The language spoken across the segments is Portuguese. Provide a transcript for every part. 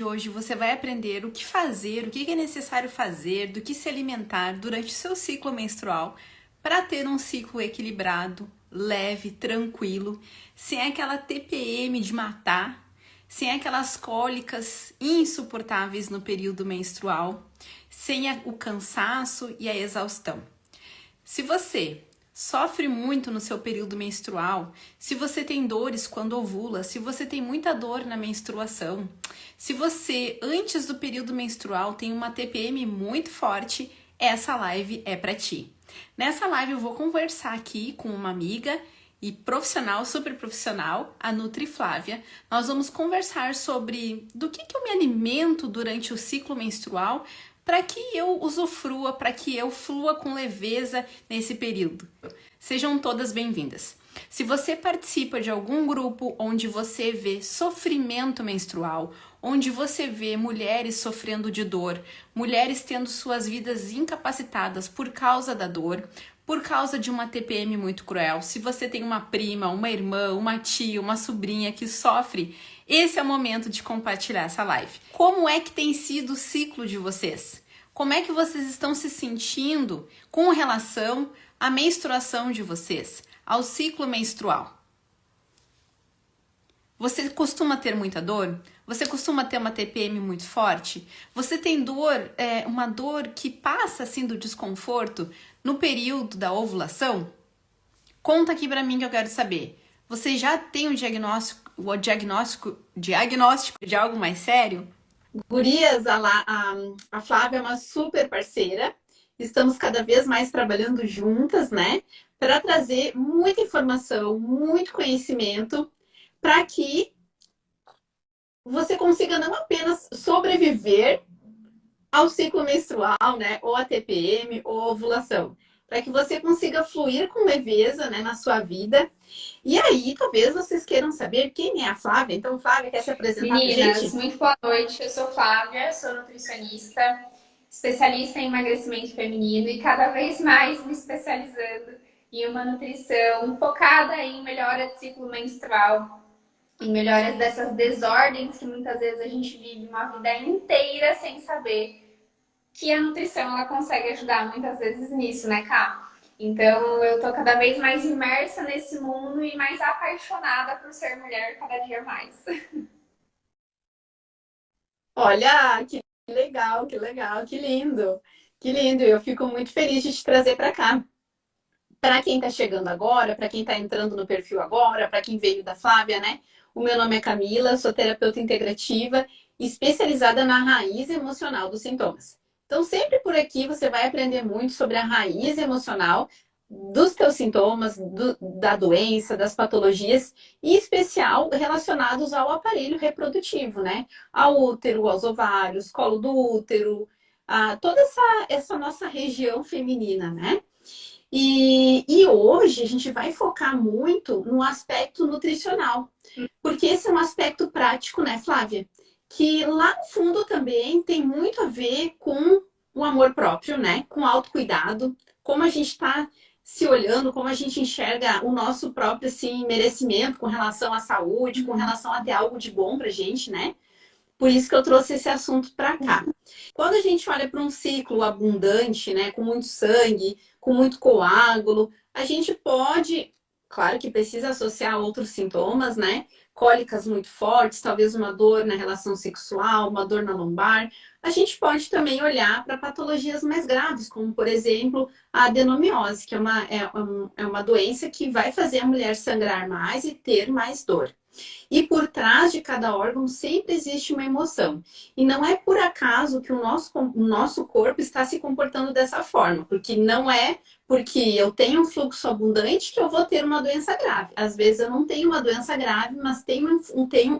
Hoje você vai aprender o que fazer, o que é necessário fazer, do que se alimentar durante o seu ciclo menstrual para ter um ciclo equilibrado, leve, tranquilo, sem aquela TPM de matar, sem aquelas cólicas insuportáveis no período menstrual, sem o cansaço e a exaustão. Se você sofre muito no seu período menstrual, se você tem dores quando ovula, se você tem muita dor na menstruação, se você antes do período menstrual tem uma TPM muito forte, essa live é para ti. Nessa live eu vou conversar aqui com uma amiga e profissional, super profissional, a Nutri Flávia. Nós vamos conversar sobre do que eu me alimento durante o ciclo menstrual para que eu usufrua, para que eu flua com leveza nesse período. Sejam todas bem-vindas. Se você participa de algum grupo onde você vê sofrimento menstrual, onde você vê mulheres sofrendo de dor, mulheres tendo suas vidas incapacitadas por causa da dor, por causa de uma TPM muito cruel, se você tem uma prima, uma irmã, uma tia, uma sobrinha que sofre, esse é o momento de compartilhar essa live. Como é que tem sido o ciclo de vocês? Como é que vocês estão se sentindo com relação à menstruação de vocês, ao ciclo menstrual? Você costuma ter muita dor? Você costuma ter uma TPM muito forte? Você tem dor, uma dor que passa assim do desconforto no período da ovulação? Conta aqui pra mim que eu quero saber. Você já tem o diagnóstico de algo mais sério? Gurias, a Flávia é uma super parceira. Estamos cada vez mais trabalhando juntas, né? Para trazer muita informação, muito conhecimento, para que você consiga não apenas sobreviver ao ciclo menstrual, né? Ou a TPM, ou ovulação. Para que você consiga fluir com leveza, né, na sua vida. E aí, talvez vocês queiram saber quem é a Flávia. Então, Flávia, quer se apresentar para a Meninas, gente? muito boa noite. Eu sou Flávia, sou nutricionista, especialista em emagrecimento feminino e cada vez mais me especializando em uma nutrição focada em melhora do ciclo menstrual, em melhoras dessas desordens que muitas vezes a gente vive uma vida inteira sem saber que a nutrição ela consegue ajudar muitas vezes nisso, né, Ká? Então eu tô cada vez mais imersa nesse mundo e mais apaixonada por ser mulher cada dia mais. Olha, que legal, que lindo. Que lindo. Eu fico muito feliz de te trazer para cá. Para quem está chegando agora, para quem está entrando no perfil agora, para quem veio da Flávia, né? O meu nome é Camila, sou terapeuta integrativa, especializada na raiz emocional dos sintomas. Então, sempre por aqui você vai aprender muito sobre a raiz emocional dos teus sintomas, da doença, das patologias, e em especial relacionados ao aparelho reprodutivo, né? Ao útero, aos ovários, colo do útero, a toda essa nossa região feminina, né? E hoje a gente vai focar muito no aspecto nutricional, porque esse é um aspecto prático, né, Flávia? Que lá no fundo também tem muito a ver com o amor próprio, né? Com o autocuidado, como a gente está se olhando, como a gente enxerga o nosso próprio assim, merecimento com relação à saúde, com relação a ter algo de bom pra gente, né? Por isso que eu trouxe esse assunto para cá. Quando a gente olha para um ciclo abundante, né, com muito sangue, com muito coágulo, a gente pode, claro que precisa associar outros sintomas, né? Cólicas muito fortes, talvez uma dor na relação sexual, uma dor na lombar. A gente pode também olhar para patologias mais graves, como, por exemplo, a adenomiose, que é uma doença que vai fazer a mulher sangrar mais e ter mais dor. E por trás de cada órgão sempre existe uma emoção. E não é por acaso que o nosso corpo está se comportando dessa forma, porque não é porque eu tenho um fluxo abundante que eu vou ter uma doença grave. Às vezes eu não tenho uma doença grave, mas tenho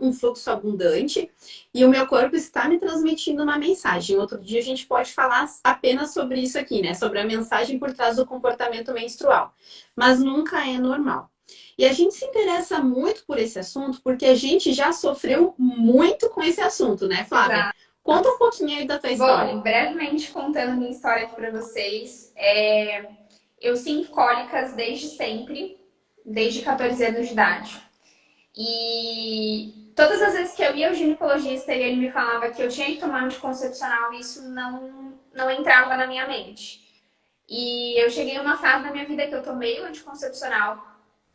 um fluxo abundante e o meu corpo está me transmitindo uma mensagem. Outro dia a gente pode falar apenas sobre isso aqui, né? Sobre a mensagem por trás do comportamento menstrual. Mas nunca é normal. E a gente se interessa muito por esse assunto porque a gente já sofreu muito com esse assunto, né, Flávia? Exato. Conta um pouquinho aí da tua história. Bom, brevemente contando minha história aqui para vocês, eu sinto cólicas desde sempre, desde 14 anos de idade. E todas as vezes que eu ia ao ginecologista e ele me falava que eu tinha que tomar anticoncepcional, isso não entrava na minha mente. E eu cheguei a uma fase da minha vida que eu tomei o anticoncepcional,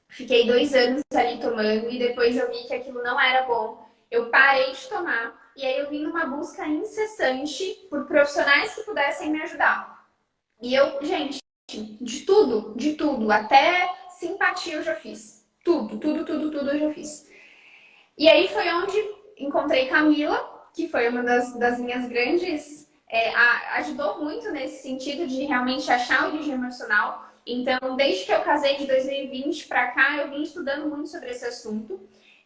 fiquei 2 anos ali tomando e depois eu vi que aquilo não era bom. Eu parei de tomar e aí eu vim numa busca incessante por profissionais que pudessem me ajudar. E eu, gente, de tudo, até simpatia eu já fiz. Tudo eu já fiz. E aí foi onde encontrei Camila, que foi uma das minhas grandes. Ajudou muito nesse sentido de realmente achar a origem emocional. Então, desde que eu casei de 2020 para cá, eu vim estudando muito sobre esse assunto.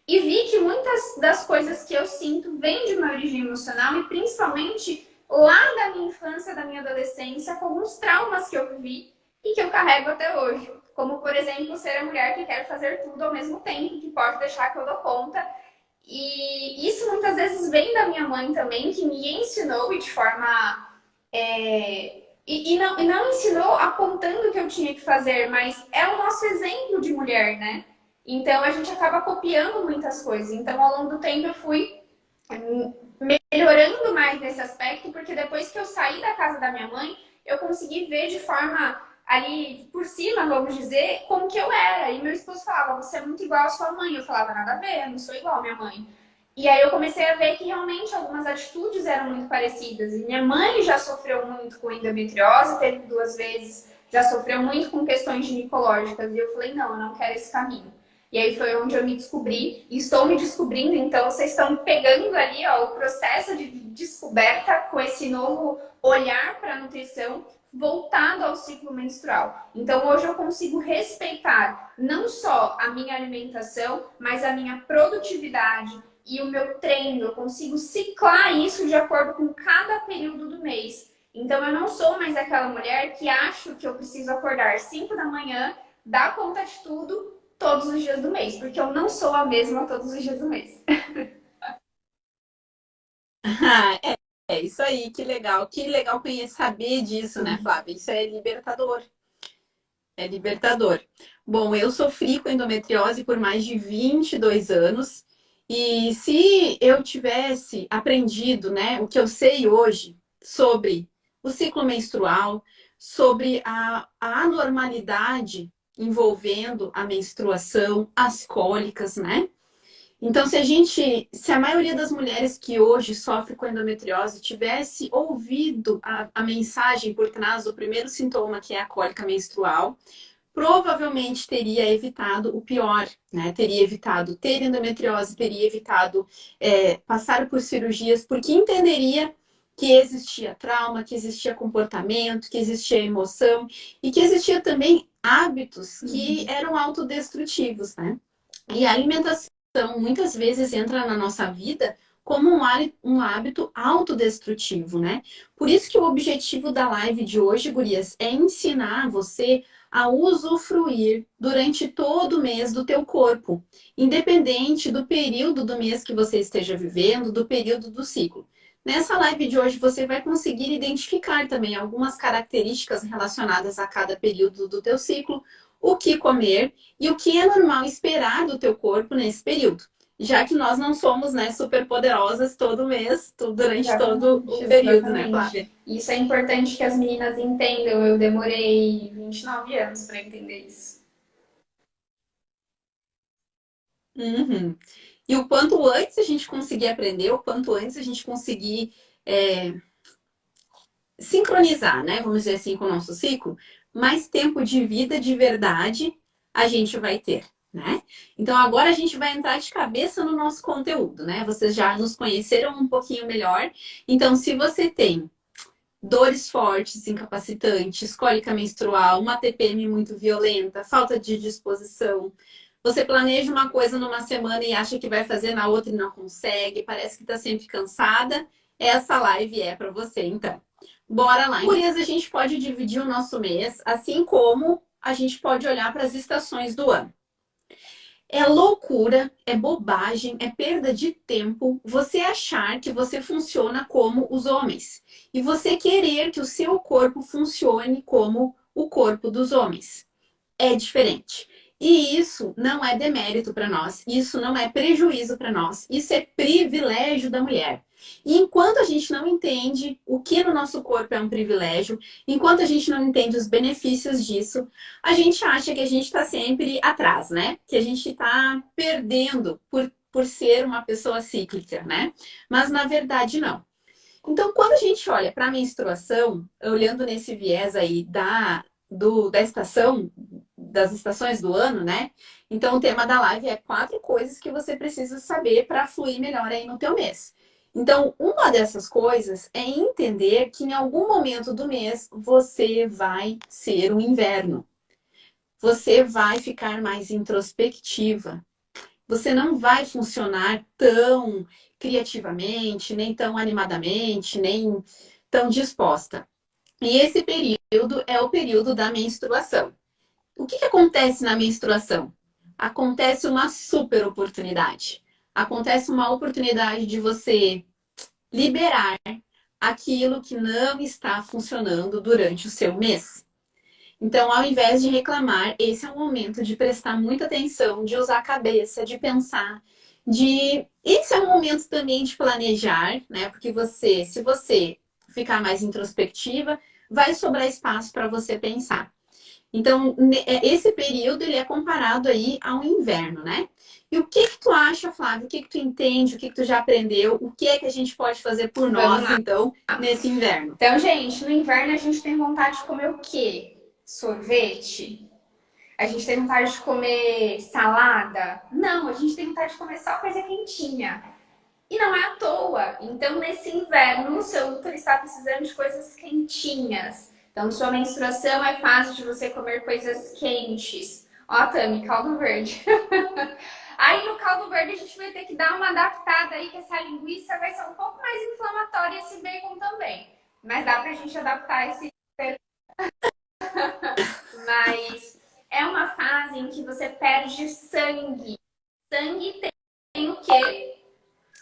E vi que muitas das coisas que eu sinto vêm de uma origem emocional e principalmente lá da minha infância, da minha adolescência, com alguns traumas que eu vivi e que eu carrego até hoje. Como, por exemplo, ser a mulher que quer fazer tudo ao mesmo tempo, que pode deixar que eu dou conta. E isso muitas vezes vem da minha mãe também, que me ensinou e de forma. Não ensinou apontando o que eu tinha que fazer, mas é o nosso exemplo de mulher, né? Então a gente acaba copiando muitas coisas. Então, ao longo do tempo, eu fui melhorando mais nesse aspecto, porque depois que eu saí da casa da minha mãe, eu consegui ver de forma ali por cima, vamos dizer, como que eu era. E meu esposo falava, você é muito igual à sua mãe. Eu falava, nada a ver, eu não sou igual à minha mãe. E aí eu comecei a ver que realmente algumas atitudes eram muito parecidas. E minha mãe já sofreu muito com endometriose, teve 2 vezes, já sofreu muito com questões ginecológicas. E eu falei, não, eu não quero esse caminho. E aí foi onde eu me descobri, e estou me descobrindo, então vocês estão pegando ali ó, o processo de descoberta com esse novo olhar para a nutrição voltado ao ciclo menstrual. Então hoje eu consigo respeitar não só a minha alimentação, mas a minha produtividade e o meu treino. Eu consigo ciclar isso de acordo com cada período do mês. Então eu não sou mais aquela mulher que acho que eu preciso acordar 5 da manhã, dar conta de tudo todos os dias do mês, porque eu não sou a mesma todos os dias do mês. É isso aí, que legal. Que legal saber disso, né, Flávia? Isso é libertador. É libertador. Bom, eu sofri com endometriose por mais de 22 anos. E se eu tivesse aprendido, né, o que eu sei hoje sobre o ciclo menstrual, sobre a anormalidade envolvendo a menstruação, as cólicas, né? Então, se a maioria das mulheres que hoje sofrem com endometriose tivesse ouvido a mensagem por trás do primeiro sintoma, que é a cólica menstrual, provavelmente teria evitado o pior, né? Teria evitado ter endometriose, teria evitado passar por cirurgias, porque entenderia que existia trauma, que existia comportamento, que existia emoção e que existia também hábitos que eram autodestrutivos, né? E a alimentação muitas vezes entra na nossa vida como um hábito autodestrutivo, né? Por isso que o objetivo da live de hoje, gurias, é ensinar você a usufruir durante todo o mês do teu corpo, independente do período do mês que você esteja vivendo, do período do ciclo. Nessa live de hoje você vai conseguir identificar também algumas características relacionadas a cada período do teu ciclo, o que comer e o que é normal esperar do teu corpo nesse período. Já que nós não somos, né, super poderosas todo mês, durante todo o período, né, Flávia? Isso é importante que as meninas entendam. Eu demorei 29 anos para entender isso. Uhum. E o quanto antes a gente conseguir aprender, o quanto antes a gente conseguir sincronizar, né? Vamos dizer assim, com o nosso ciclo, mais tempo de vida de verdade a gente vai ter, né? Então agora a gente vai entrar de cabeça no nosso conteúdo, né? Vocês já nos conheceram um pouquinho melhor. Então, se você tem dores fortes, incapacitantes, cólica menstrual, uma TPM muito violenta, falta de disposição, você planeja uma coisa numa semana e acha que vai fazer na outra e não consegue, parece que está sempre cansada, essa live é para você, então. Bora lá. Por isso, a gente pode dividir o nosso mês, assim como a gente pode olhar para as estações do ano. É loucura, é bobagem, é perda de tempo você achar que você funciona como os homens e você querer que o seu corpo funcione como o corpo dos homens. É diferente. E isso não é demérito para nós, isso não é prejuízo para nós, isso é privilégio da mulher. E enquanto a gente não entende o que no nosso corpo é um privilégio, enquanto a gente não entende os benefícios disso, a gente acha que a gente está sempre atrás, né? Que a gente está perdendo por ser uma pessoa cíclica, né? Mas na verdade não. Então, quando a gente olha para a menstruação, olhando nesse viés aí da estação, das estações do ano, né? Então, o tema da live é 4 coisas que você precisa saber para fluir melhor aí no teu mês. Então, uma dessas coisas é entender que em algum momento do mês você vai ser o inverno. Você vai ficar mais introspectiva. Você não vai funcionar tão criativamente, nem tão animadamente, nem tão disposta. E esse período é o período da menstruação. O que acontece na menstruação? Acontece uma super oportunidade. Acontece uma oportunidade de você liberar aquilo que não está funcionando durante o seu mês. Então, ao invés de reclamar, esse é um momento de prestar muita atenção, de usar a cabeça, de pensar, de. Esse é um momento também de planejar, né? Porque se você ficar mais introspectiva, vai sobrar espaço para você pensar. Então, esse período ele é comparado aí ao inverno, né? E o que que tu acha, Flávio? O que que tu entende? O que que tu já aprendeu? O que é que a gente pode fazer por Vamos nós, lá. então, nesse inverno? Então, gente, no inverno a gente tem vontade de comer o quê? Sorvete? A gente tem vontade de comer salada? Não, a gente tem vontade de comer só coisa quentinha. E não é à toa. Então, nesse inverno, o seu útero está precisando de coisas quentinhas. Então, sua menstruação é fase de você comer coisas quentes. Ó, Tami, caldo verde. Aí, no caldo verde, a gente vai ter que dar uma adaptada aí, que essa linguiça vai ser um pouco mais inflamatória, esse bacon também. Mas dá pra gente adaptar esse. Mas é uma fase em que você perde sangue. Sangue tem o quê?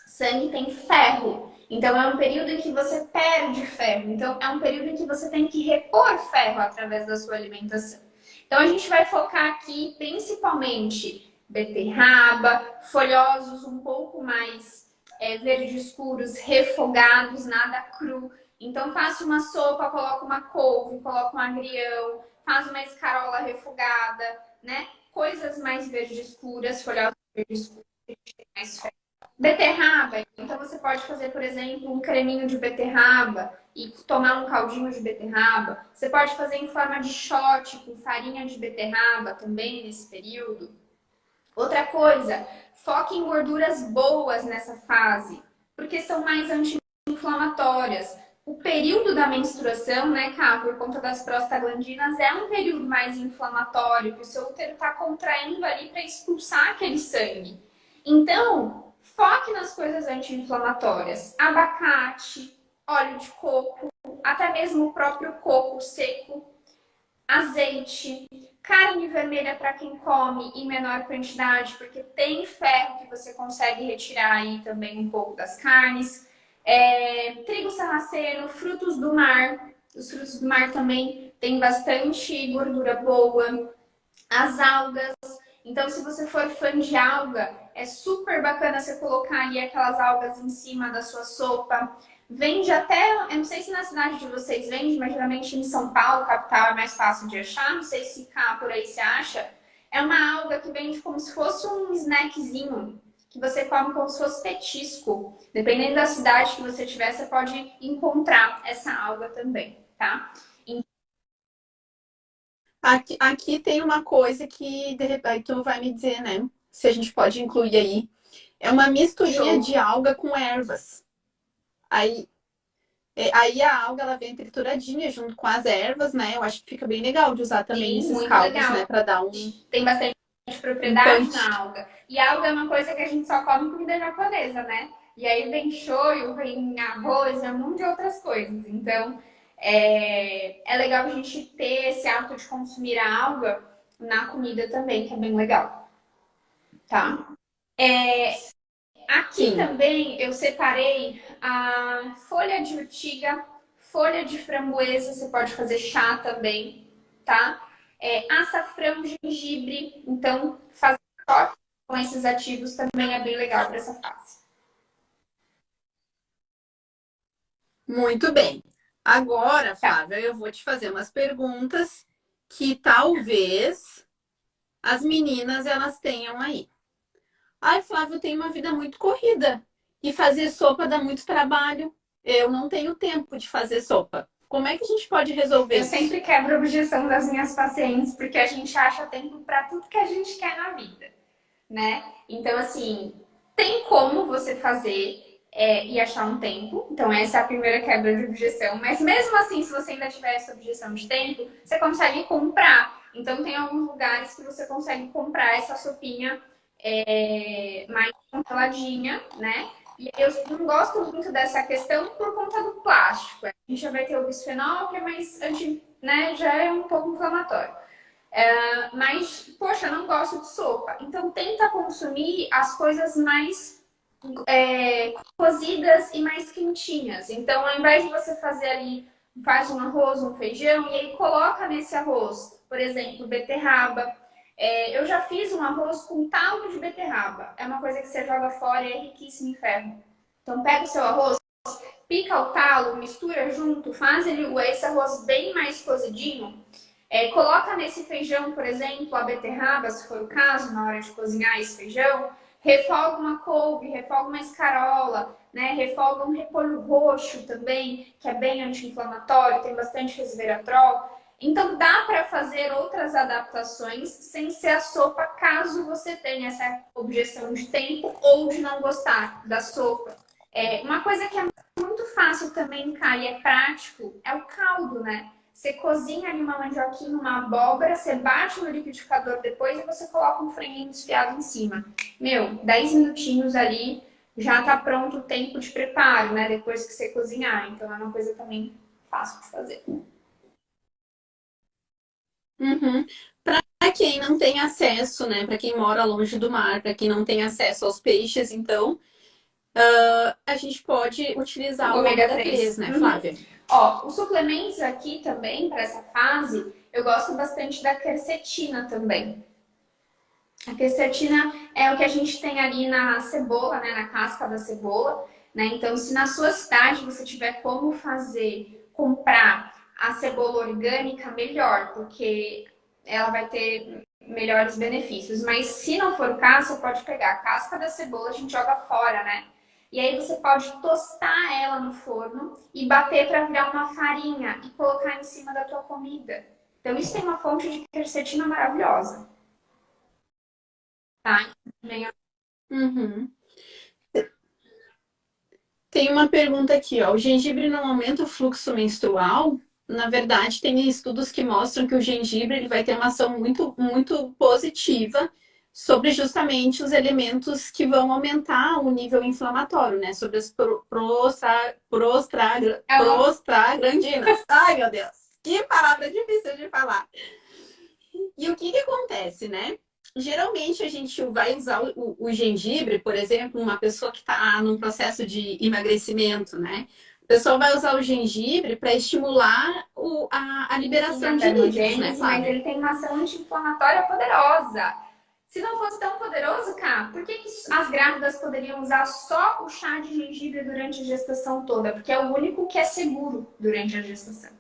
Sangue tem ferro. Então é um período em que você perde ferro. Então é um período em que você tem que repor ferro através da sua alimentação. Então a gente vai focar aqui principalmente beterraba, folhosos um pouco mais verde escuros, refogados, nada cru. Então faça uma sopa, coloca uma couve, coloca um agrião, faz uma escarola refogada, né? Coisas mais verde escuras, folhosos verde escuros, mais ferro. Beterraba, então você pode fazer, por exemplo, um creminho de beterraba e tomar um caldinho de beterraba. Você pode fazer em forma de shot com farinha de beterraba também nesse período. Outra coisa, foque em gorduras boas nessa fase, porque são mais anti-inflamatórias. O período da menstruação, né, Cá, por conta das prostaglandinas, é um período mais inflamatório, que o seu útero está contraindo ali para expulsar aquele sangue. Então, foque nas coisas anti-inflamatórias. Abacate, óleo de coco, até mesmo o próprio coco seco, azeite, carne vermelha para quem come em menor quantidade, porque tem ferro que você consegue retirar aí também um pouco das carnes. Trigo sarraceno, frutos do mar. Os frutos do mar também têm bastante gordura boa. As algas. Então, se você for fã de alga, é super bacana você colocar ali aquelas algas em cima da sua sopa. Vende até, eu não sei se na cidade de vocês vende, mas geralmente em São Paulo, capital, é mais fácil de achar. Não sei se cá por aí se acha. É uma alga que vende como se fosse um snackzinho, que você come como se fosse petisco. Dependendo da cidade que você tiver, você pode encontrar essa alga também, tá? Aqui tem uma coisa que de repente tu vai me dizer, né? Se a gente pode incluir aí. É uma misturinha Show. de alga com ervas. Aí, aí a alga ela vem trituradinha junto com as ervas, né? Eu acho que fica bem legal de usar também Sim, nesses muito caldos, né? legal. Para dar Tem bastante um propriedade punch. na alga. E alga é uma coisa que a gente só come comida japonesa, né? E aí vem shoyu, vem arroz, é um monte de outras coisas. Então, é legal a gente ter esse hábito de consumir a alga na comida também, que é bem legal, tá? Aqui Sim. também eu separei a folha de urtiga, folha de framboesa, você pode fazer chá também, tá? açafrão, gengibre. Então, fazer choque com esses ativos também é bem legal para essa fase. Muito bem. Agora, Tá. Flávia, eu vou te fazer umas perguntas que talvez as meninas elas tenham aí. Ai, Flávia, eu tenho uma vida muito corrida e fazer sopa dá muito trabalho. Eu não tenho tempo de fazer sopa. Como é que a gente pode resolver Eu isso? sempre quebro a objeção das minhas pacientes, porque a gente acha tempo para tudo que a gente quer na vida, né? Então, assim, tem como você fazer e achar um tempo. Então, essa é a primeira quebra de objeção. Mas mesmo assim, se você ainda tiver essa objeção de tempo, você consegue comprar. Então, tem alguns lugares que você consegue comprar essa sopinha mais congeladinha, né? E eu não gosto muito dessa questão por conta do plástico. A gente já vai ter o bisfenol, que é mais né, já é um pouco inflamatório. Mas, poxa, não gosto de sopa. Então, tenta consumir as coisas mais cozidas e mais quentinhas. Então, ao invés de você fazer ali, faz um arroz, um feijão, e aí coloca nesse arroz, por exemplo, beterraba. Eu já fiz um arroz com talo de beterraba. É uma coisa que você joga fora e é riquíssimo em ferro. Então, pega o seu arroz, pica o talo, mistura junto, faz esse arroz bem mais cozidinho. Coloca nesse feijão, por exemplo, a beterraba, se for o caso, na hora de cozinhar esse feijão. Refoga uma couve, refoga uma escarola, né? Refoga um repolho roxo também, que é bem anti-inflamatório, tem bastante resveratrol. Então dá para fazer outras adaptações sem ser a sopa, caso você tenha essa objeção de tempo ou de não gostar da sopa. Uma coisa que é muito fácil também, Kai, e é prático, é o caldo, né? Você cozinha ali uma mandioquinha, uma abóbora, você bate no liquidificador depois e você coloca um franguinho desfiado em cima. Meu, 10 minutinhos ali, já tá pronto o tempo de preparo, né? Depois que você cozinhar. Então é uma coisa também fácil de fazer. Uhum. Para quem não tem acesso, né? Para quem mora longe do mar, para quem não tem acesso aos peixes, então a gente pode utilizar o Ômega ômega 3. 3, né, Flávia? Os suplementos aqui também, para essa fase, eu gosto bastante da quercetina também. A quercetina é o que a gente tem ali na cebola, né, na casca da cebola, né? Então, se na sua cidade você tiver como comprar a cebola orgânica, melhor, porque ela vai ter melhores benefícios. Mas se não for o caso, você pode pegar a casca da cebola, a gente joga fora, né? E aí você pode tostar ela no forno e bater para virar uma farinha e colocar em cima da tua comida. Então, isso tem uma fonte de quercetina maravilhosa, tá? Uhum. Tem uma pergunta aqui, ó. O gengibre não aumenta o fluxo menstrual? Na verdade, tem estudos que mostram que o gengibre ele vai ter uma ação muito, muito positiva sobre justamente os elementos que vão aumentar o nível inflamatório, né? Sobre as prostaglandinas. Ai, meu Deus! Que palavra difícil de falar. E o que que acontece, né? Geralmente a gente vai usar o gengibre, por exemplo, uma pessoa que está num processo de emagrecimento, né? A pessoa vai usar o gengibre para estimular a liberação de líquidos, né, Mas Flávia? ele tem uma ação anti-inflamatória poderosa. Se não fosse tão poderoso, cara, por que as grávidas poderiam usar só o chá de gengibre durante a gestação toda? Porque é o único que é seguro durante a gestação.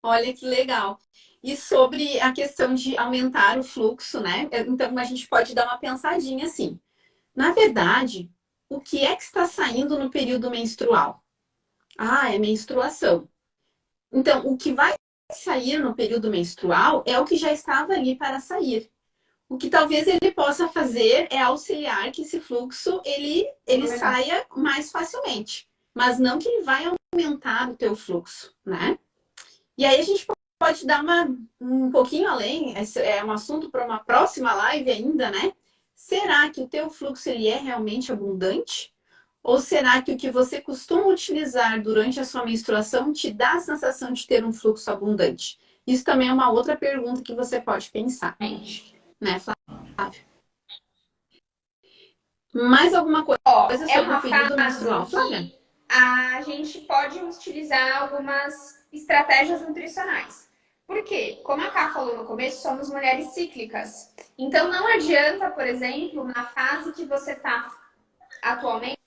Olha que legal. E sobre a questão de aumentar o fluxo, né? Então a gente pode dar uma pensadinha assim. Na verdade, o que é que está saindo no período menstrual? Ah, é menstruação. Então, o que vai sair no período menstrual é o que já estava ali para sair. O que talvez ele possa fazer é auxiliar que esse fluxo ele saia mais facilmente, mas não que ele vai aumentar o teu fluxo, né? E aí a gente pode dar um pouquinho além, esse é um assunto para uma próxima live ainda, né? Será que o teu fluxo ele é realmente abundante? Ou será que o que você costuma utilizar durante a sua menstruação te dá a sensação de ter um fluxo abundante? Isso também é uma outra pergunta que você pode pensar, né, Flávia? Mais alguma coisa sobre o período menstrual, Flávia? Que a gente pode utilizar algumas estratégias nutricionais. Por quê? Como a Ká falou no começo, somos mulheres cíclicas. Então não adianta, por exemplo, na fase que você está atualmente,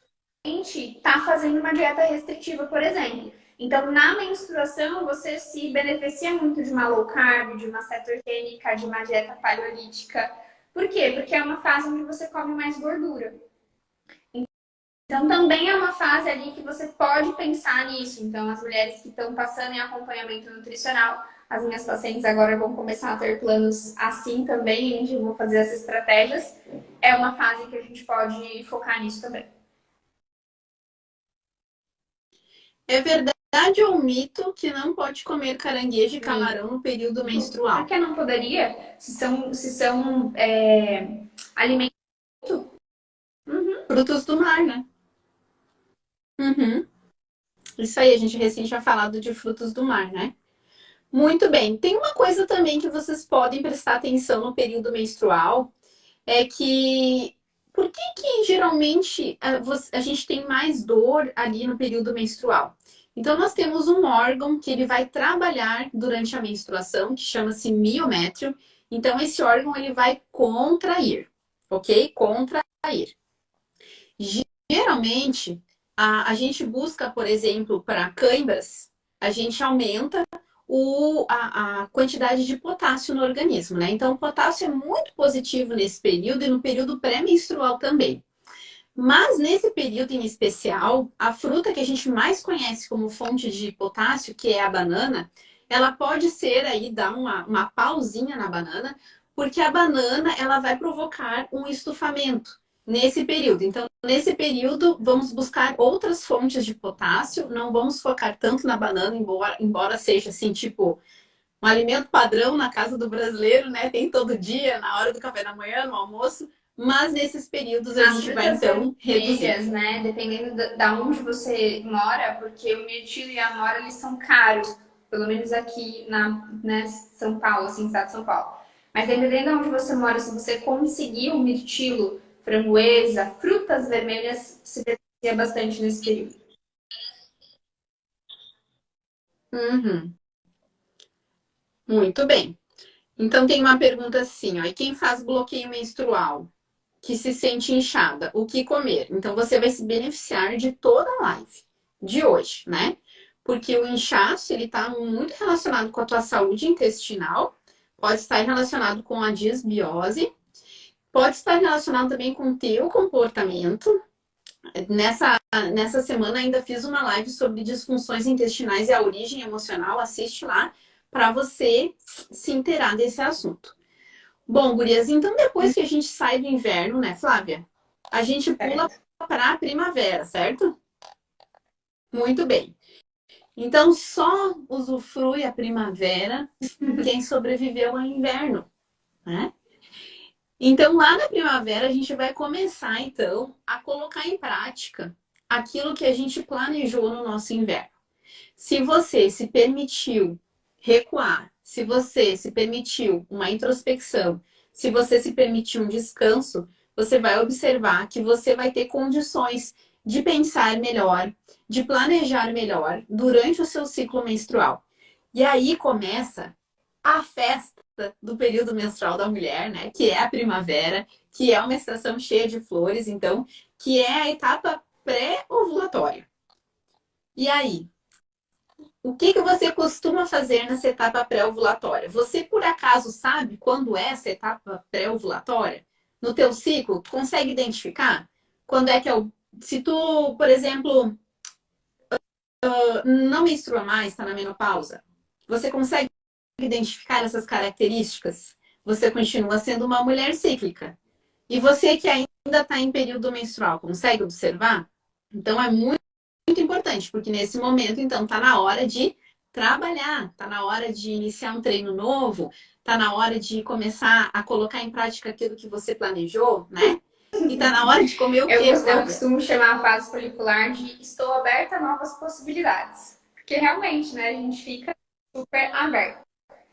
está fazendo uma dieta restritiva, por exemplo. Então, na menstruação, você se beneficia muito de uma low carb, de uma cetogênica, de uma dieta paleolítica. Por quê? Porque é uma fase onde você come mais gordura. Então, também é uma fase ali que você pode pensar nisso. Então, as mulheres que estão passando em acompanhamento nutricional, as minhas pacientes agora vão começar a ter planos assim também, onde vão fazer essas estratégias. É uma fase que a gente pode focar nisso também. É verdade ou mito que não pode comer caranguejo e camarão no período menstrual? Por que não poderia? Se são alimentos. Uhum. Frutos do mar, né? Uhum. Isso aí, a gente recém tinha falado de frutos do mar, né? Muito bem. Tem uma coisa também que vocês podem prestar atenção no período menstrual, é que por que que geralmente a gente tem mais dor ali no período menstrual? Então, nós temos um órgão que ele vai trabalhar durante a menstruação, que chama-se miométrio. Então, esse órgão ele vai contrair, ok? Contrair. Geralmente, a gente busca, por exemplo, para cãibras, a gente aumenta a quantidade de potássio no organismo, né? Então, o potássio é muito positivo nesse período e no período pré-menstrual também. Mas nesse período em especial, a fruta que a gente mais conhece como fonte de potássio, que é a banana, ela pode ser aí, dar uma pausinha na banana, porque a banana ela vai provocar um estufamento nesse período. Então, nesse período, vamos buscar outras fontes de potássio, não vamos focar tanto na banana, embora seja assim, tipo, um alimento padrão na casa do brasileiro, né? Tem todo dia, na hora do café da manhã, no almoço. Mas nesses períodos a gente vai então reduzir. Né? Dependendo da onde você mora, porque o mirtilo e a amora eles são caros, pelo menos aqui na né, São Paulo, assim, estado de São Paulo. Mas dependendo de onde você mora, se você conseguir o mirtilo, framboesa, frutas vermelhas, se beneficia bastante nesse período. Uhum. Muito bem. Então tem uma pergunta assim, ó, e quem faz bloqueio menstrual, que se sente inchada, o que comer? Então você vai se beneficiar de toda a live de hoje, né? Porque o inchaço, ele está muito relacionado com a tua saúde intestinal, pode estar relacionado com a disbiose, pode estar relacionado também com o teu comportamento. Nessa semana ainda fiz uma live sobre disfunções intestinais e a origem emocional, assiste lá para você se inteirar desse assunto. Bom, gurias, então depois que a gente sai do inverno, né, Flávia? A gente pula para a primavera, certo? Muito bem. Então só usufrui a primavera quem sobreviveu ao inverno, né? Então lá na primavera a gente vai começar então a colocar em prática aquilo que a gente planejou no nosso inverno. Se você se permitiu recuar, se você se permitiu uma introspecção, se você se permitiu um descanso, você vai observar que você vai ter condições de pensar melhor, de planejar melhor durante o seu ciclo menstrual. E aí começa a festa do período menstrual da mulher, né? Que é a primavera, que é uma estação cheia de flores, então, que é a etapa pré-ovulatória. E aí, o que que você costuma fazer nessa etapa pré-ovulatória? Você, por acaso, sabe quando é essa etapa pré-ovulatória? No teu ciclo, tu consegue identificar? Quando é que é o... Se tu, por exemplo, não menstrua mais, está na menopausa, você consegue identificar essas características? Você continua sendo uma mulher cíclica. E você que ainda está em período menstrual, consegue observar? Então, é muito importante, porque nesse momento, então, tá na hora de trabalhar, tá na hora de iniciar um treino novo, tá na hora de começar a colocar em prática aquilo que você planejou, né? E tá na hora de comer o quê, Eu costumo chamar a fase folicular de estou aberta a novas possibilidades. Porque realmente, né, a gente fica super aberto.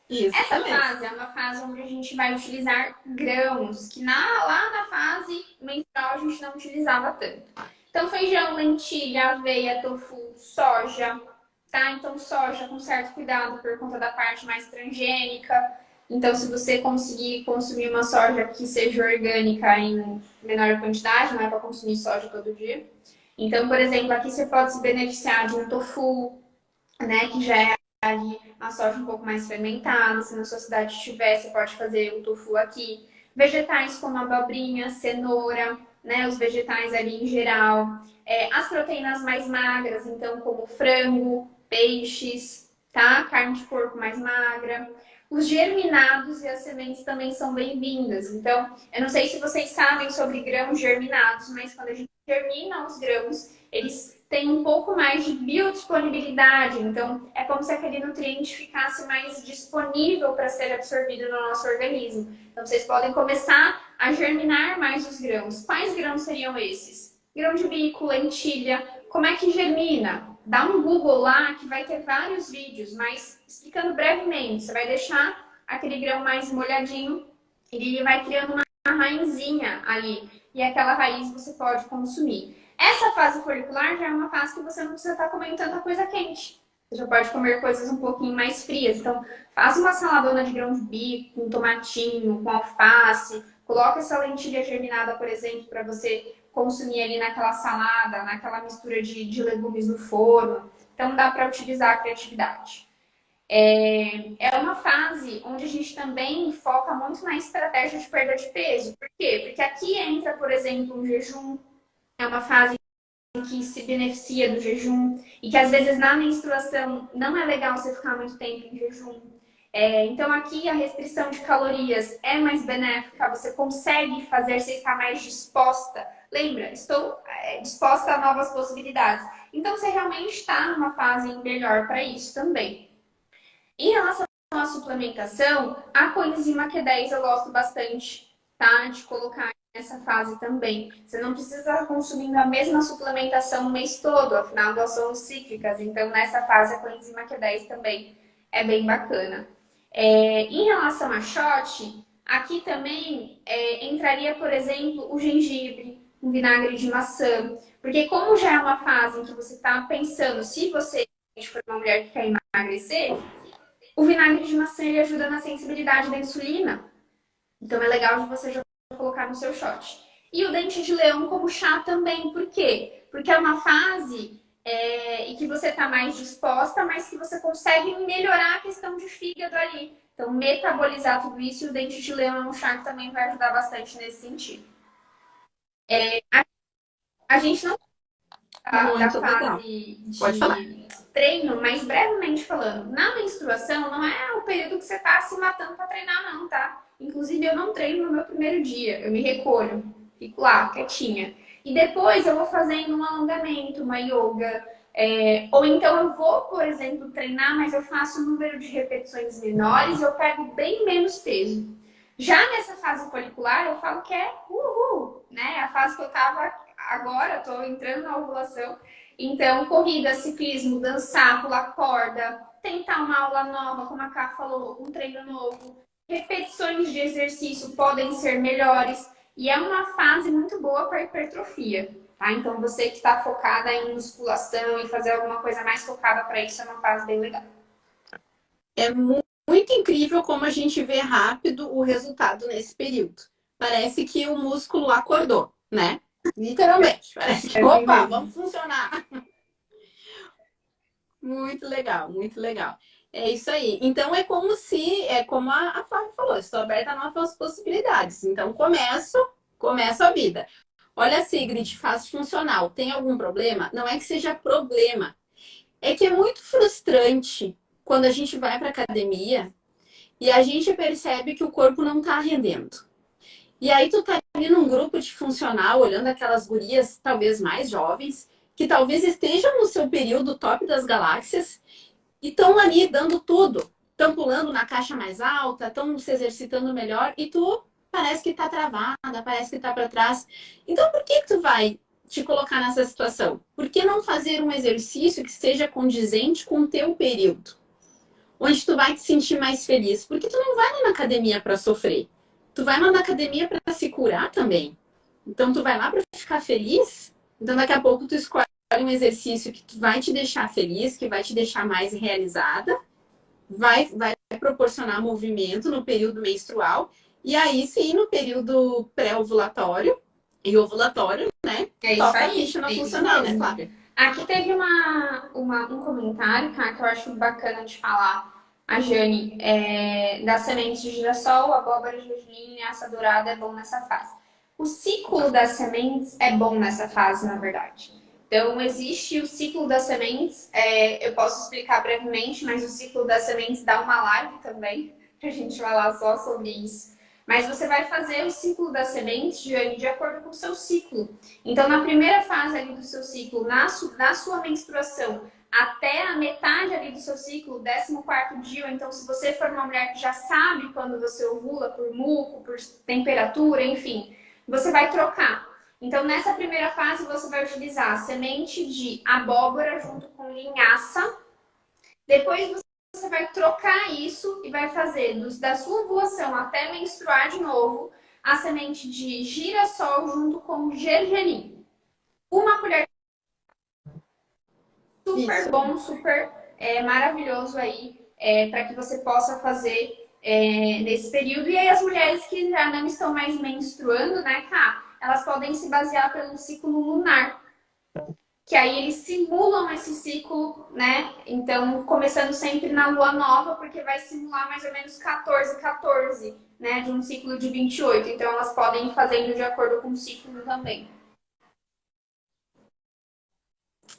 Isso, Essa mesmo. fase é uma fase onde a gente vai utilizar grãos, que lá na fase menstrual a gente não utilizava tanto. Então, feijão, lentilha, aveia, tofu, soja, tá? Então, soja com certo cuidado por conta da parte mais transgênica. Então, se você conseguir consumir uma soja que seja orgânica em menor quantidade, não é para consumir soja todo dia. Então, por exemplo, aqui você pode se beneficiar de um tofu, né, que já é ali a soja um pouco mais fermentada. Se na sua cidade tiver, você pode fazer o tofu aqui. Vegetais como abobrinha, cenoura, né, os vegetais ali em geral. As proteínas mais magras, então, como frango, peixes, tá? Carne de porco mais magra. Os germinados e as sementes também são bem-vindas. Então, eu não sei se vocês sabem sobre grãos germinados, mas quando a gente germina os grãos, eles têm um pouco mais de biodisponibilidade. Então, é como se aquele nutriente ficasse mais disponível para ser absorvido no nosso organismo. Então, vocês podem começar a germinar mais os grãos. Quais grãos seriam esses? Grão de bico, lentilha. Como é que germina? Dá um Google lá que vai ter vários vídeos, mas explicando brevemente. Você vai deixar aquele grão mais molhadinho, ele vai criando uma raizinha ali. E aquela raiz você pode consumir. Essa fase folicular já é uma fase que você não precisa estar comendo tanta coisa quente. Você já pode comer coisas um pouquinho mais frias. Então, faça uma saladona de grão de bico, com tomatinho, com alface. Coloca essa lentilha germinada, por exemplo, para você consumir ali naquela salada, naquela mistura de legumes no forno. Então, dá para utilizar a criatividade. É uma fase onde a gente também foca muito na estratégia de perda de peso. Por quê? Porque aqui entra, por exemplo, um jejum. É uma fase que se beneficia do jejum e que às vezes na menstruação não é legal você ficar muito tempo em jejum. Então aqui a restrição de calorias é mais benéfica, você consegue fazer, você está mais disposta. Lembra, estou disposta a novas possibilidades. Então você realmente está numa fase melhor para isso também. Em relação à suplementação, a coenzima Q10 eu gosto bastante, tá? De colocar nessa fase também. Você não precisa estar consumindo a mesma suplementação o mês todo, afinal elas são cíclicas. Então, nessa fase, a coenzima Q10 também é bem bacana. Em relação a shot, aqui também entraria, por exemplo, o gengibre, o vinagre de maçã. Porque como já é uma fase em que você está pensando, se você for uma mulher que quer emagrecer, o vinagre de maçã ele ajuda na sensibilidade da insulina. Então é legal de você já colocar no seu shot. E o dente de leão como chá também. Por quê? Porque é uma fase em que você está mais disposta, mas que você consegue melhorar a questão de fígado ali. Então, metabolizar tudo isso e o dente de leão é um chá que também vai ajudar bastante nesse sentido. A gente não da Muito legal. fase Pode falar. de treino, mas brevemente falando, na menstruação não é o período que você está se matando para treinar, não, tá? Inclusive, eu não treino no meu primeiro dia, eu me recolho, fico lá, quietinha. E depois eu vou fazendo um alongamento, uma yoga. Ou então eu vou, por exemplo, treinar, mas eu faço um número de repetições menores e eu pego bem menos peso. Já nessa fase folicular, eu falo que é uhul, né? A fase que eu tava agora, tô entrando na ovulação. Então, corrida, ciclismo, dançar, pular corda, tentar uma aula nova, como a Ká falou, um treino novo. Repetições de exercício podem ser melhores. E é uma fase muito boa para hipertrofia, tá? Então, você que está focada em musculação e fazer alguma coisa mais focada para isso, é uma fase bem legal. É muito incrível como a gente vê rápido o resultado nesse período. Parece que o músculo acordou, né? Literalmente. Parece que, opa, vamos funcionar. Muito legal, muito legal. É isso aí. Então é como a Flávia falou, estou aberta a novas possibilidades. Então começo a vida. Olha, Sigrid, faz funcional. Tem algum problema? Não é que seja problema. É que é muito frustrante quando a gente vai para academia e a gente percebe que o corpo não está rendendo. E aí tu tá ali num grupo de funcional, olhando aquelas gurias talvez mais jovens, que talvez estejam no seu período top das galáxias e estão ali dando tudo. Estão pulando na caixa mais alta, estão se exercitando melhor e tu parece que tá travada, parece que tá para trás. Então por que tu vai te colocar nessa situação? Por que não fazer um exercício que seja condizente com o teu período? Onde tu vai te sentir mais feliz? Porque tu não vai na academia para sofrer. Tu vai lá na academia para se curar também. Então tu vai lá para ficar feliz. Então daqui a pouco tu escolhe um exercício que vai te deixar feliz, que vai te deixar mais realizada, vai proporcionar movimento no período menstrual, e aí sim, no período pré-ovulatório e ovulatório, né? É isso Toca a aí, ficha na é isso funcional, né, mesmo. Flávia? Aqui teve um comentário, tá, que eu acho bacana de falar. A Jane, das sementes de girassol, abóbora, gergelim, linhaça dourada é bom nessa fase. O ciclo das sementes é bom nessa fase, na verdade. Então, existe o ciclo das sementes, eu posso explicar brevemente, mas o ciclo das sementes dá uma live também, pra gente falar só sobre isso. Mas você vai fazer o ciclo das sementes, Jane, de acordo com o seu ciclo. Então, na primeira fase ali do seu ciclo, na sua menstruação, até a metade ali do seu ciclo, 14º dia, ou então se você for uma mulher que já sabe quando você ovula, por muco, por temperatura, enfim, você vai trocar. Então, nessa primeira fase, você vai utilizar semente de abóbora junto com linhaça. Depois você vai trocar isso e vai fazer da sua ovulação até menstruar de novo a semente de girassol junto com gergelim. Uma colher super Isso. bom, super maravilhoso aí para que você possa fazer nesse período. E aí as mulheres que já não estão mais menstruando, né, Cá? Elas podem se basear pelo ciclo lunar, que aí eles simulam esse ciclo, né? Então, começando sempre na lua nova, porque vai simular mais ou menos 14, 14, né? De um ciclo de 28. Então, elas podem ir fazendo de acordo com o ciclo também.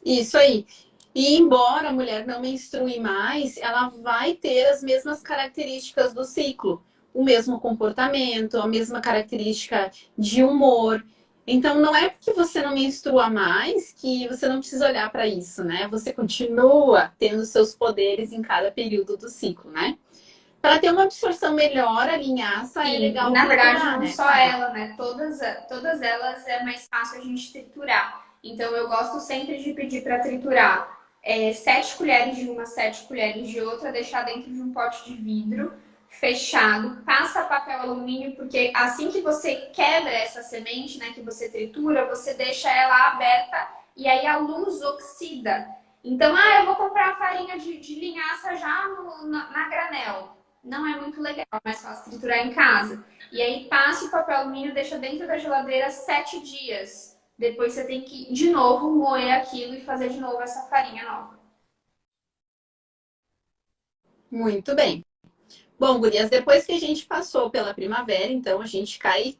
Isso aí. E embora a mulher não menstrue mais, ela vai ter as mesmas características do ciclo, o mesmo comportamento, a mesma característica de humor. Então não é porque você não menstrua mais que você não precisa olhar para isso, né? Você continua tendo seus poderes em cada período do ciclo, né? Para ter uma absorção melhor, a linhaça é Sim, e legal na verdade triturar, não né, só Flávia? ela, né? Todas elas é mais fácil a gente triturar. Então eu gosto sempre de pedir para triturar 7 colheres de uma, 7 colheres de outra, deixar dentro de um pote de vidro fechado, passa papel alumínio, porque assim que você quebra essa semente, né, que você tritura, você deixa ela aberta e aí a luz oxida. Então, eu vou comprar a farinha de linhaça já na granel. Não é muito legal, é mais fácil triturar em casa. E aí passa o papel alumínio, deixa dentro da geladeira 7 dias. Depois você tem que, de novo, moer aquilo e fazer de novo essa farinha nova. Muito bem. Bom, gurias, depois que a gente passou pela primavera, então a gente cai,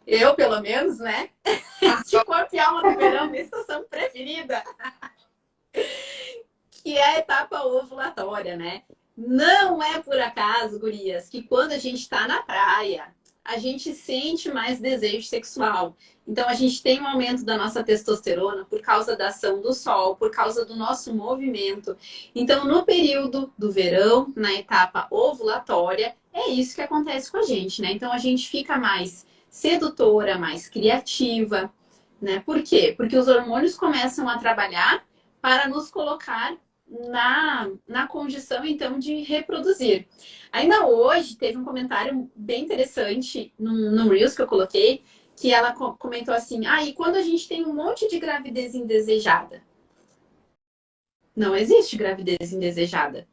eu pelo menos, né? De corpo e alma do verão, minha estação preferida, que é a etapa ovulatória, né? Não é por acaso, gurias, que quando a gente está na praia, a gente sente mais desejo sexual. Então, a gente tem um aumento da nossa testosterona por causa da ação do sol, por causa do nosso movimento. Então, no período do verão, na etapa ovulatória, é isso que acontece com a gente, né? Então, a gente fica mais sedutora, mais criativa, né? Por quê? Porque os hormônios começam a trabalhar para nos colocar na condição, então, de reproduzir. Ainda hoje, teve um comentário bem interessante no Reels que eu coloquei, que ela comentou assim, e quando a gente tem um monte de gravidez indesejada? Não existe gravidez indesejada.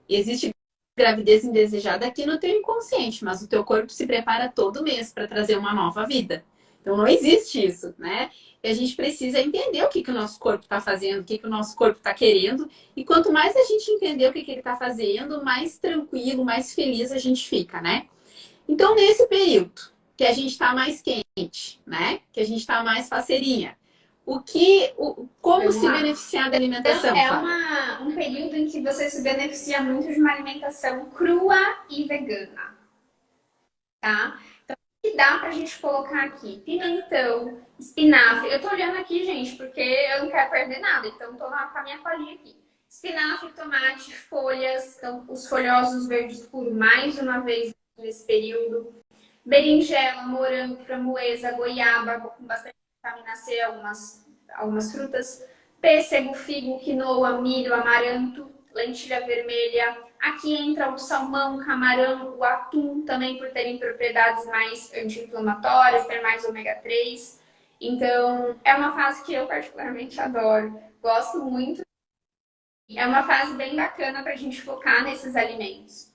Existe gravidez indesejada aqui no teu inconsciente, mas o teu corpo se prepara todo mês para trazer uma nova vida. Então não existe isso, né? E a gente precisa entender o que o nosso corpo está fazendo, o que o nosso corpo está querendo. E quanto mais a gente entender o que ele está fazendo, mais tranquilo, mais feliz a gente fica, né? Então, nesse período que a gente está mais quente, né? Que a gente está mais faceirinha, como Vamos se lá. beneficiar da Então, alimentação, é Flávia? um período em que você se beneficia muito de uma alimentação crua e vegana, tá? Que dá pra gente colocar aqui? Pimentão, espinafre. Eu tô olhando aqui, gente, porque eu não quero perder nada, então tô com a minha colinha aqui. Espinafre, tomate, folhas, então os folhosos verdes escuro mais uma vez nesse período. Berinjela, morango, framboesa, goiaba, com bastante vitamina C, algumas frutas. Pêssego, figo, quinoa, milho, amaranto, lentilha vermelha. Aqui entra o salmão, o camarão, o atum, também por terem propriedades mais anti-inflamatórias, ter mais ômega 3. Então, é uma fase que eu particularmente adoro. Gosto muito. É uma fase bem bacana para a gente focar nesses alimentos.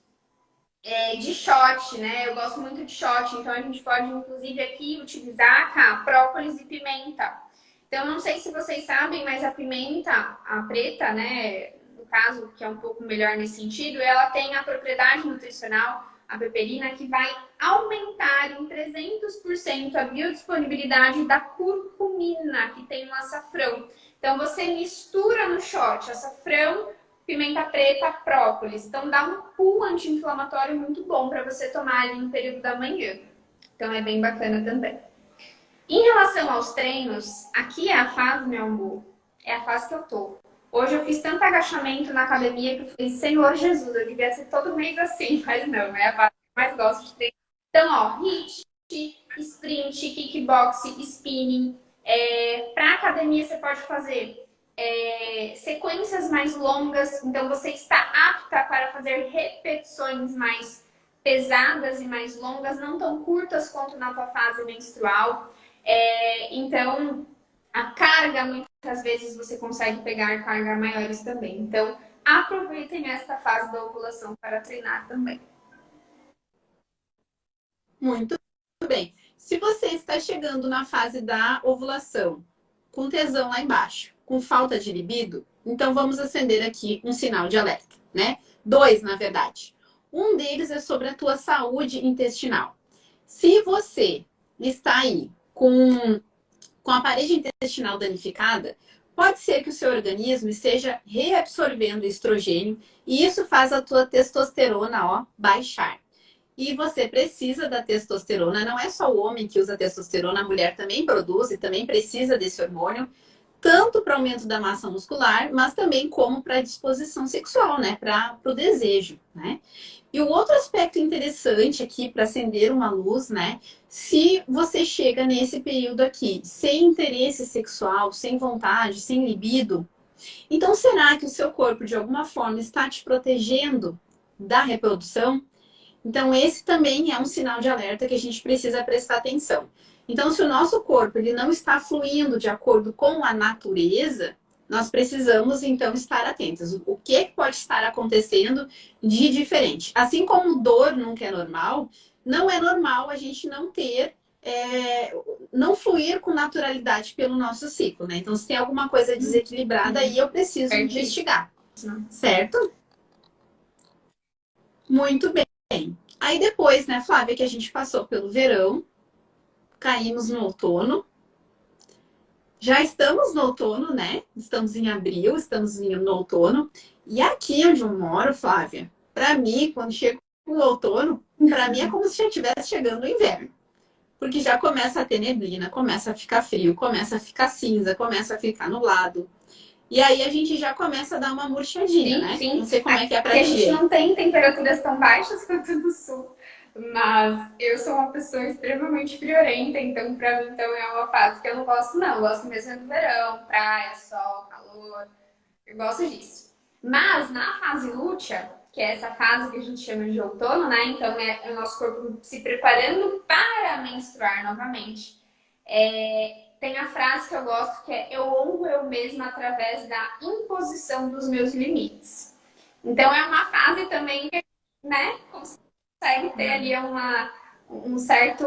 De shot, né? Eu gosto muito de shot, então a gente pode, inclusive, aqui utilizar própolis e pimenta. Então, não sei se vocês sabem, mas a pimenta, a preta, né? No caso, que é um pouco melhor nesse sentido, ela tem a propriedade nutricional, a peperina, que vai aumentar em 300% a biodisponibilidade da curcumina, que tem no açafrão. Então, você mistura no shot açafrão, pimenta preta, própolis. Então dá um pulo anti-inflamatório muito bom para você tomar ali no período da manhã. Então é bem bacana também. Em relação aos treinos, aqui é a fase, meu amor, é a fase que eu tô. Hoje eu fiz tanto agachamento na academia que eu falei, Senhor Jesus, eu devia ser todo mês assim, mas não, é a fase que eu mais gosto de treinar. Então, ó, HIIT, sprint, kickbox, spinning. Para academia você pode fazer sequências mais longas, então você está apta para fazer repetições mais pesadas e mais longas, não tão curtas quanto na tua fase menstrual. Então, a carga, muitas vezes você consegue pegar cargas maiores também. Então, aproveitem esta fase da ovulação para treinar também. Muito bem. Se você está chegando na fase da ovulação, com tesão lá embaixo, com falta de libido, então vamos acender aqui um sinal de alerta, né? Dois, na verdade. Um deles é sobre a tua saúde intestinal. Se você está aí com a parede intestinal danificada, pode ser que o seu organismo esteja reabsorvendo estrogênio e isso faz a tua testosterona, ó, baixar. E você precisa da testosterona, não é só o homem que usa testosterona, a mulher também produz e também precisa desse hormônio, tanto para aumento da massa muscular, mas também como para a disposição sexual, né? Para o desejo, né? E o outro aspecto interessante aqui para acender uma luz, né? Se você chega nesse período aqui sem interesse sexual, sem vontade, sem libido, então será que o seu corpo de alguma forma está te protegendo da reprodução? Então esse também é um sinal de alerta que a gente precisa prestar atenção. Então se o nosso corpo ele não está fluindo de acordo com a natureza, nós precisamos então estar atentos. O que pode estar acontecendo de diferente? Assim como dor nunca é normal, não é normal a gente não ter, não fluir com naturalidade pelo nosso ciclo, né? Então, se tem alguma coisa desequilibrada, aí eu preciso investigar, certo? Muito bem. Aí depois, né, Flávia, que a gente passou pelo verão, caímos no outono. Já estamos no outono, né? Estamos em abril, estamos no outono. E aqui onde eu moro, Flávia, para mim, quando chega o outono, para mim é como se já estivesse chegando o inverno. Porque já começa a ter neblina, começa a ficar frio, começa a ficar cinza, começa a ficar nublado. E aí a gente já começa a dar uma murchadinha, Sim, né? sim. Não sei como é que é pra Porque a ti. gente não tem temperaturas tão baixas quanto no sul. Mas eu sou uma pessoa extremamente friorenta, então pra mim então é uma fase que eu não gosto, não. Eu gosto mesmo do verão, praia, sol, calor. Eu gosto disso. Mas na fase lútea, que é essa fase que a gente chama de outono, né? Então é o nosso corpo se preparando para menstruar novamente. Tem a frase que eu gosto que é: eu honro eu mesma através da imposição dos meus limites. Então é uma fase também que, né, consegue ter ali um certo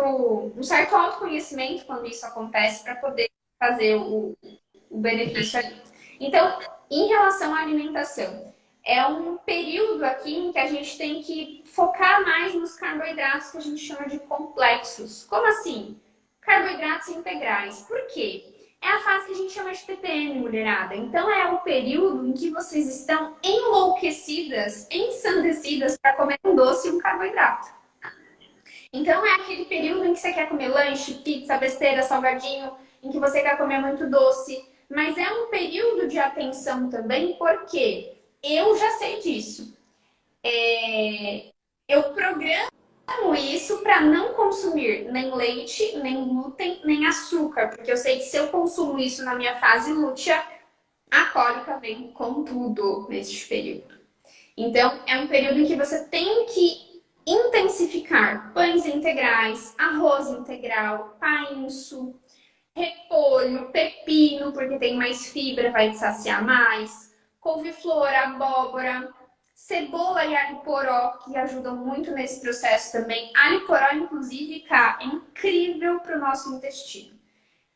autoconhecimento quando isso acontece para poder fazer o benefício ali. Então, em relação à alimentação, é um período aqui em que a gente tem que focar mais nos carboidratos que a gente chama de complexos. Como assim? Carboidratos integrais. Por quê? É a fase que a gente chama de TPM, mulherada. Então é o período em que vocês estão enlouquecidas, ensandecidas para comer um doce e um carboidrato. Então é aquele período em que você quer comer lanche, pizza, besteira, salgadinho, em que você quer comer muito doce. Mas é um período de atenção também, porque eu já sei disso. Eu programo isso para não consumir nem leite, nem glúten, nem açúcar, porque eu sei que se eu consumo isso na minha fase lútea, a cólica vem com tudo nesse período. Então, é um período em que você tem que intensificar pães integrais, arroz integral, painço, repolho, pepino, porque tem mais fibra, vai te saciar mais, couve-flor, abóbora, cebola e alho poró, que ajudam muito nesse processo também. Alho poró, inclusive, cá, é incrível para o nosso intestino.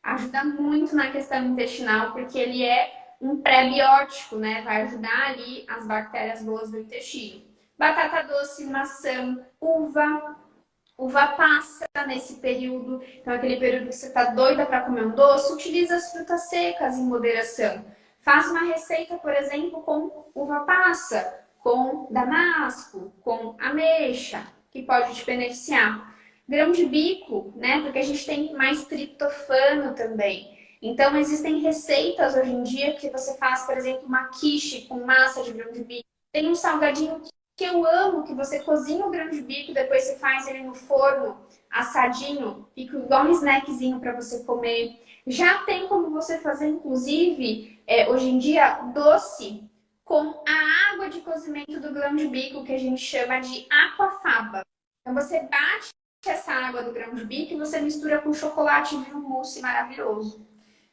Ajuda muito na questão intestinal, porque ele é um pré-biótico, né? Vai ajudar ali as bactérias boas do intestino. Batata doce, maçã, uva passa nesse período. Então, aquele período que você tá doida para comer um doce, utiliza as frutas secas em moderação. Faz uma receita, por exemplo, com uva passa, com damasco, com ameixa, que pode te beneficiar. Grão de bico, né? Porque a gente tem mais triptofano também. Então, existem receitas hoje em dia que você faz, por exemplo, uma quiche com massa de grão de bico. Tem um salgadinho que eu amo, que você cozinha o grão de bico, depois você faz ele no forno, assadinho, fica igual um snackzinho para você comer. Já tem como você fazer, inclusive, hoje em dia, doce com a água de cozimento do grão de bico, que a gente chama de aquafaba. Então, você bate essa água do grão de bico e você mistura com chocolate e vira um mousse maravilhoso.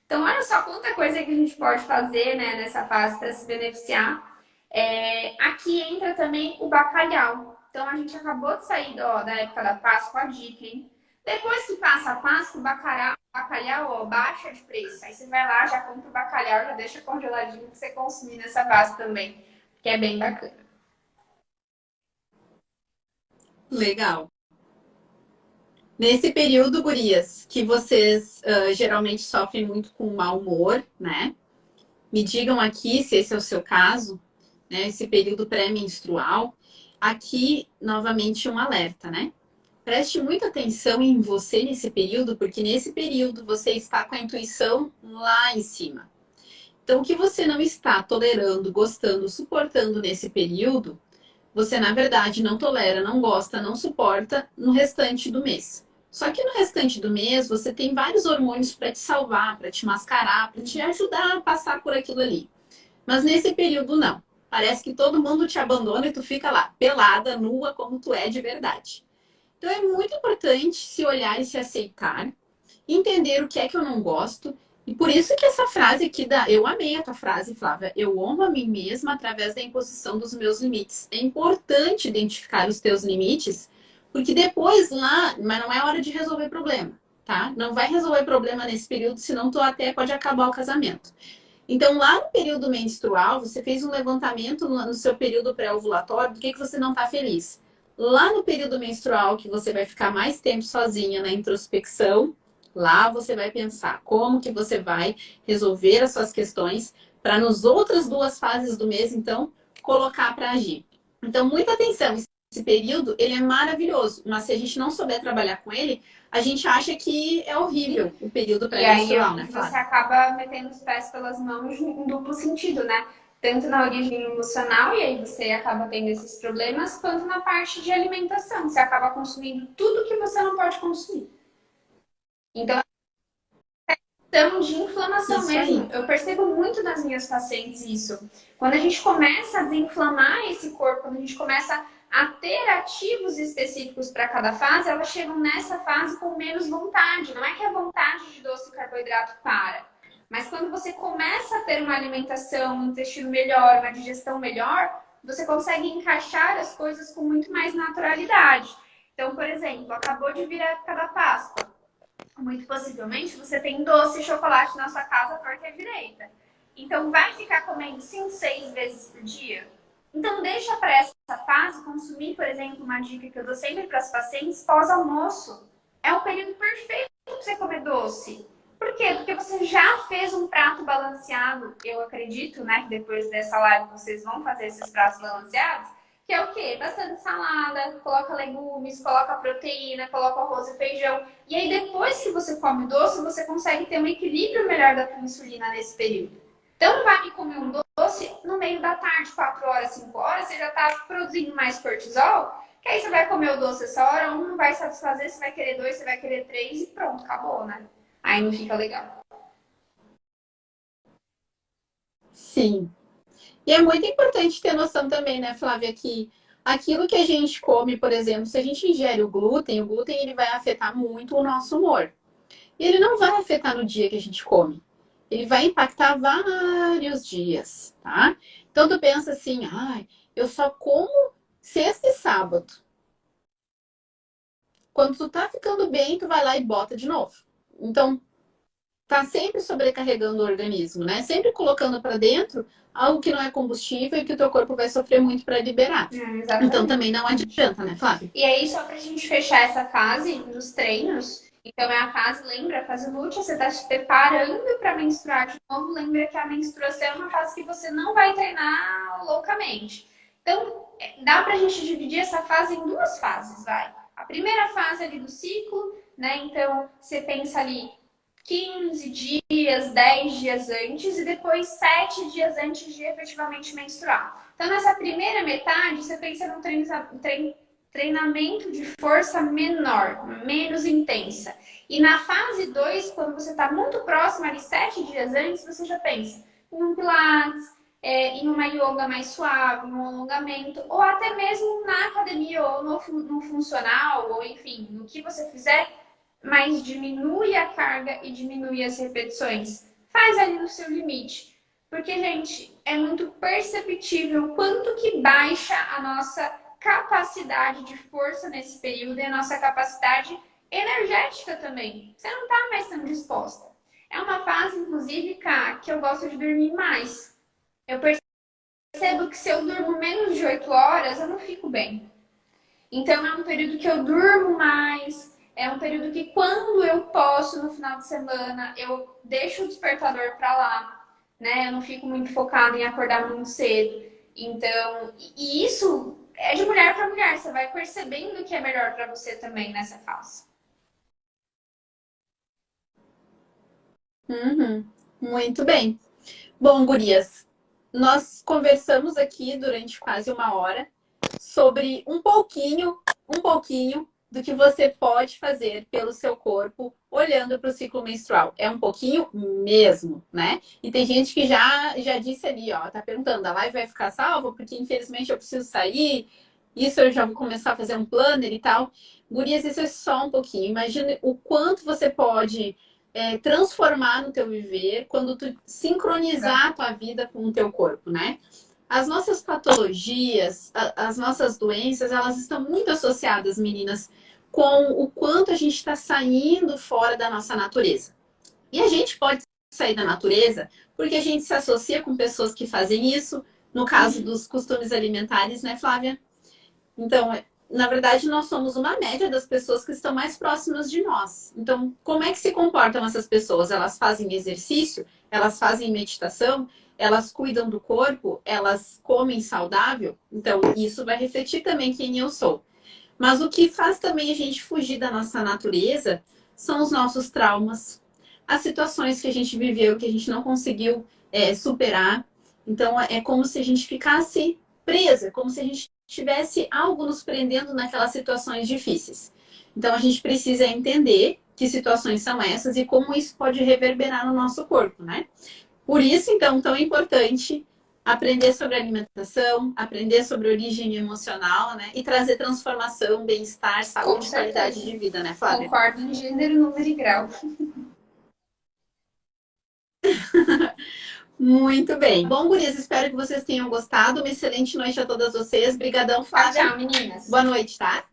Então, olha só quanta coisa que a gente pode fazer, né, nessa fase para se beneficiar. Aqui entra também o bacalhau. Então, a gente acabou de sair da época da Páscoa, a dica, hein? Depois que passa a Páscoa, o bacalhau ó, baixa de preço. Aí você vai lá, já compra o bacalhau, já deixa congeladinho para você consumir nessa fase também, que é bem bacana. Legal. Nesse período, gurias, que vocês geralmente sofrem muito com mau humor, né? Me digam aqui se esse é o seu caso, né? Esse período pré-menstrual. Aqui, novamente, um alerta, né? Preste muita atenção em você nesse período, porque nesse período você está com a intuição lá em cima. Então, o que você não está tolerando, gostando, suportando nesse período, você, na verdade, não tolera, não gosta, não suporta no restante do mês. Só que no restante do mês, você tem vários hormônios para te salvar, para te mascarar, para te ajudar a passar por aquilo ali. Mas nesse período, não. Parece que todo mundo te abandona e tu fica lá, pelada, nua, como tu é de verdade. Então é muito importante se olhar e se aceitar, entender o que é que eu não gosto. E por isso que essa frase aqui eu amei a tua frase, Flávia. Eu honro a mim mesma através da imposição dos meus limites. É importante identificar os teus limites, porque depois lá, mas não é hora de resolver problema, tá? Não vai resolver problema nesse período, senão tu até pode acabar o casamento. Então, lá no período menstrual, você fez um levantamento no seu período pré-ovulatório do que você não está feliz. Lá no período menstrual, que você vai ficar mais tempo sozinha na introspecção, lá você vai pensar como que você vai resolver as suas questões para nas outras duas fases do mês, então, colocar para agir. Então, muita atenção. Esse período, ele é maravilhoso, mas se a gente não souber trabalhar com ele, a gente acha que é horrível o período E aí pré-menstrual, né, você Flávia? acaba metendo os pés pelas mãos em duplo sentido, né? Tanto na origem emocional, e aí você acaba tendo esses problemas, quanto na parte de alimentação. Você acaba consumindo tudo que você não pode consumir. Então, questão de inflamação Isso mesmo. aí. Eu percebo muito nas minhas pacientes isso. Quando a gente começa a desinflamar esse corpo, quando a gente começa a ter ativos específicos para cada fase, elas chegam nessa fase com menos vontade. Não é que a vontade de doce e carboidrato para. Mas quando você começa a ter uma alimentação, um intestino melhor, uma digestão melhor, você consegue encaixar as coisas com muito mais naturalidade. Então, por exemplo, acabou de vir a época da Páscoa. Muito possivelmente você tem doce e chocolate na sua casa torta e direita. Então vai ficar comendo 5, 6 vezes por dia? Então deixa para essa fase consumir, por exemplo, uma dica que eu dou sempre para as pacientes pós-almoço. É o período perfeito para você comer doce. Por quê? Porque você já fez um prato balanceado. Eu acredito, né, que depois dessa live vocês vão fazer esses pratos balanceados. Que é o quê? Bastante salada, coloca legumes, coloca proteína, coloca arroz e feijão. E aí, depois que você come doce, você consegue ter um equilíbrio melhor da tua insulina nesse período. Então, não vai me comer um doce no meio da tarde, 4 horas, 5 horas, você já está produzindo mais cortisol, que aí você vai comer o doce essa hora, um não vai satisfazer, você vai querer 2, você vai querer 3 e pronto, acabou, né? Aí não fica legal. Sim. E é muito importante ter noção também, né, Flávia, que aquilo que a gente come, por exemplo, se a gente ingere o glúten ele vai afetar muito o nosso humor. E ele não vai afetar no dia que a gente come. Ele vai impactar vários dias, tá? Então tu pensa assim, ai, eu só como sexta e sábado. Quando tu tá ficando bem, tu vai lá e bota de novo. Então, tá sempre sobrecarregando o organismo, né? Sempre colocando para dentro algo que não é combustível e que o teu corpo vai sofrer muito para liberar. Então também não adianta, né, Flávia? E aí, só pra gente fechar essa fase dos treinos, então é a fase, lembra, a fase lútea, você tá se preparando para menstruar de novo, lembra que a menstruação é uma fase que você não vai treinar loucamente. Então, dá pra gente dividir essa fase em duas fases, vai. A primeira fase ali do ciclo, né? Então, você pensa ali 15 dias, 10 dias antes e depois 7 dias antes de efetivamente menstruar. Então, nessa primeira metade, você pensa num treinamento de força menor, menos intensa. E na fase 2, quando você está muito próximo, ali 7 dias antes, você já pensa em um pilates, em uma yoga mais suave, um alongamento, ou até mesmo na academia, ou no funcional, ou enfim, no que você fizer, mas diminui a carga e diminui as repetições. Faz ali no seu limite. Porque, gente, é muito perceptível o quanto que baixa a nossa capacidade de força nesse período e a nossa capacidade energética também. Você não tá mais tão disposta. É uma fase, inclusive, Ká, que eu gosto de dormir mais. Eu percebo que se eu durmo menos de 8 horas, eu não fico bem. Então é um período que eu durmo mais, é um período que quando eu posso no final de semana, eu deixo o despertador para lá, né? Eu não fico muito focada em acordar muito cedo. Então, e isso é de mulher para mulher, você vai percebendo o que é melhor para você também nessa fase. Uhum, muito bem. Bom, gurias, nós conversamos aqui durante quase uma hora sobre um pouquinho do que você pode fazer pelo seu corpo olhando para o ciclo menstrual. É um pouquinho mesmo, né? E tem gente que já disse ali, ó, tá perguntando, a live vai ficar salva? Porque infelizmente eu preciso sair. Isso eu já vou começar a fazer um planner e tal. Gurias, isso é só um pouquinho. Imagine o quanto você pode transformar no teu viver quando tu sincronizar a tua vida com o teu corpo, né? As nossas patologias, as nossas doenças, elas estão muito associadas, meninas, com o quanto a gente está saindo fora da nossa natureza. E a gente pode sair da natureza porque a gente se associa com pessoas que fazem isso, no caso dos costumes alimentares, né, Flávia? Então, na verdade, nós somos uma média das pessoas que estão mais próximas de nós. Então, como é que se comportam essas pessoas? Elas fazem exercício? Elas fazem meditação? Elas cuidam do corpo? Elas comem saudável? Então, isso vai refletir também quem eu sou. Mas o que faz também a gente fugir da nossa natureza são os nossos traumas, as situações que a gente viveu, que a gente não conseguiu superar. Então, é como se a gente ficasse presa, como se a gente tivesse algo nos prendendo naquelas situações difíceis. Então, a gente precisa entender que situações são essas e como isso pode reverberar no nosso corpo, né? Por isso, então, tão importante aprender sobre alimentação, aprender sobre origem emocional, né? E trazer transformação, bem-estar, saúde e qualidade de vida, né, Flávia? Concordo em gênero, número e grau. Muito bem. Bom, gurias, espero que vocês tenham gostado. Uma excelente noite a todas vocês. Obrigadão, Tchau, Flávia. tchau, meninas. Boa noite, tá?